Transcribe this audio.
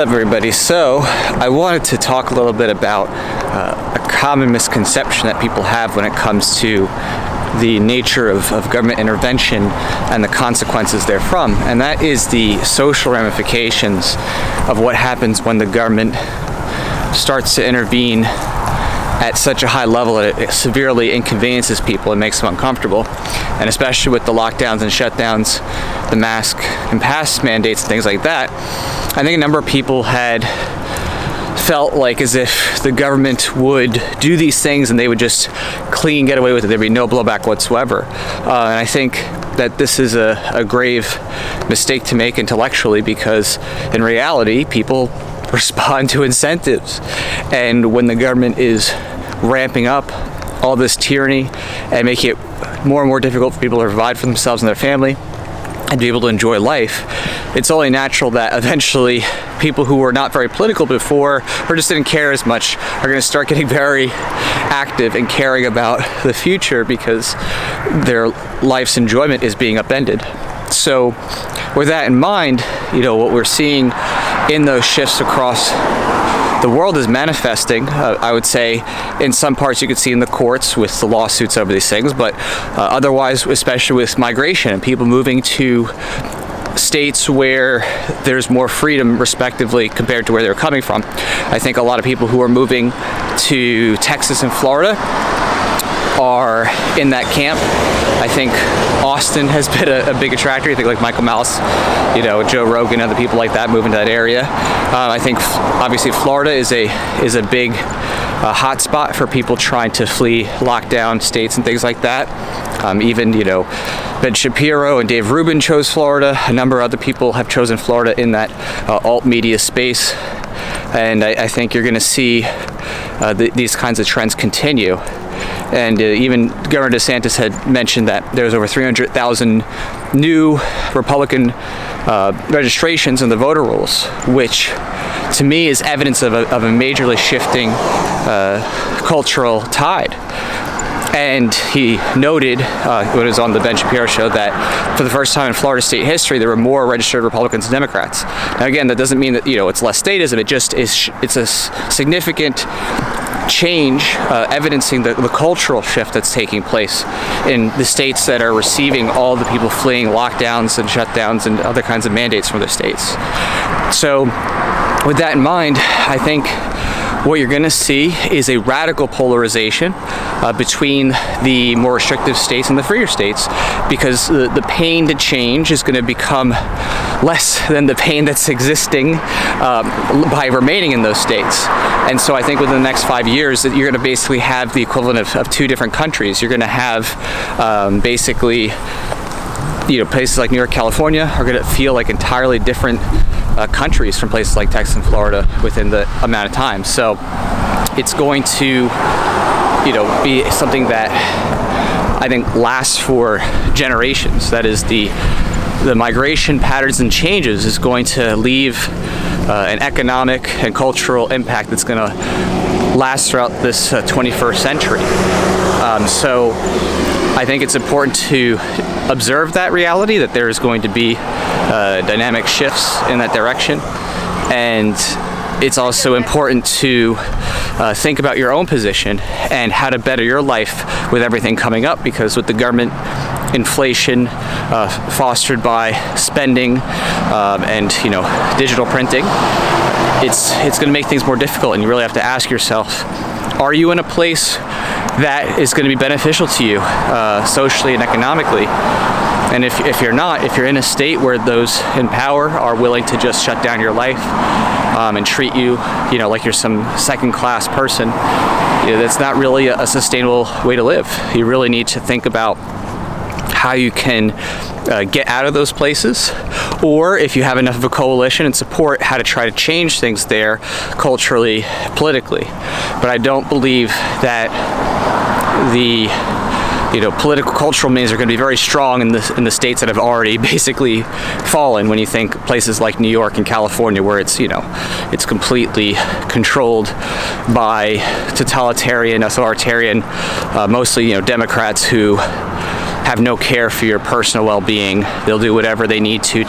Everybody, so I wanted to talk a little bit about a common misconception that people have when it comes to the nature of government intervention and the consequences therefrom, and that is the social ramifications of what happens when the government starts to intervene at such a high level that it severely inconveniences people and makes them uncomfortable. And especially with the lockdowns and shutdowns, the mask and pass mandates and things like that, I think a number of people had felt like as if the government would do these things and they would just clean get away with it. There'd be no blowback whatsoever. And I think that this is a grave mistake to make intellectually, because in reality, people respond to incentives. And when the government is ramping up all this tyranny and making it more and more difficult for people to provide for themselves and their family and be able to enjoy life, it's only natural that eventually people who were not very political before or just didn't care as much are going to start getting very active and caring about the future, because their life's enjoyment is being upended. So with that in mind, what we're seeing in those shifts across the world is manifesting, I would say, in some parts you could see in the courts with the lawsuits over these things, but otherwise, especially with migration and people moving to states where there's more freedom respectively compared to where they're coming from. I think a lot of people who are moving to Texas and Florida are in that camp. I think Austin has been a big attractor. I think like Michael Mouse, Joe Rogan, other people like that moving to that area. I think obviously Florida is a big hot spot for people trying to flee lockdown states and things like that. Even Ben Shapiro and Dave Rubin chose Florida. A number of other people have chosen Florida in that alt media space, and I think you're going to see these kinds of trends continue. And even Governor DeSantis had mentioned that there was over 300,000 new Republican registrations in the voter rolls, which to me is evidence of a majorly shifting cultural tide. And he noted, when it was on the Ben Shapiro show, that for the first time in Florida state history, there were more registered Republicans than Democrats. Now again, that doesn't mean that it's less statism. It just is. It's a significant change, evidencing the cultural shift that's taking place in the states that are receiving all the people fleeing lockdowns and shutdowns and other kinds of mandates from their states. So with that in mind, I think what you're going to see is a radical polarization between the more restrictive states and the freer states, because the pain to change is going to become less than the pain that's existing by remaining in those states. And so I think within the next 5 years that you're going to basically have the equivalent of two different countries. You're going to have basically places like New York, California are going to feel like entirely different countries from places like Texas and Florida within the amount of time. So it's going to be something that I think lasts for generations. That is, the migration patterns and changes is going to leave an economic and cultural impact that's going to last throughout this 21st century. So I think it's important to observe that reality, that there is going to be dynamic shifts in that direction. And it's also important to think about your own position and how to better your life with everything coming up, because with the government inflation fostered by spending and digital printing, it's going to make things more difficult, and you really have to ask yourself, are you in a place that is going to be beneficial to you socially and economically? And if you're not, if you're in a state where those in power are willing to just shut down your life and treat you, like you're some second-class person, that's not really a sustainable way to live. You really need to think about how you can get out of those places, or if you have enough of a coalition and support, how to try to change things there culturally, politically. But I don't believe that the political cultural means are going to be very strong in the states that have already basically fallen. When you think places like New York and California, where it's completely controlled by totalitarian, authoritarian, mostly Democrats who have no care for your personal well-being. They'll do whatever they need to